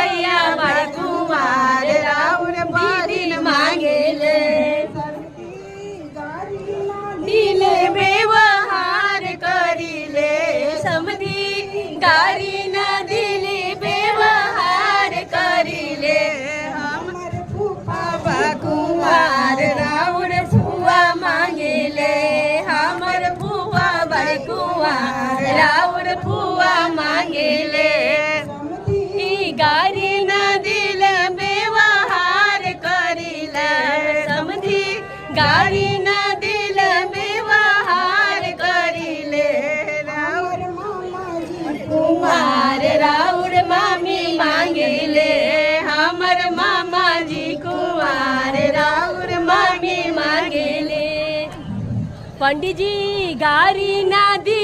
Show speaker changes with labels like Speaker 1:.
Speaker 1: भैया बाई कुमार राउर दीदी मांगेले दिले व्यवहार करिले समधी गारी न दिले व्यवहार करिले हमर फूफा कुमार राउर फुआ मांगेले हमर फुआ बाई कुमार राउर फुआ मांगेले गारी न दिल व्यवहार करिले समधी गारी न दिल व्यवहार करिले राउर मामाजी कुमार राउर मामी मांगेले हमर मामाजी कुमार राउर मामी मांगेले पंडित जी गारी ना दी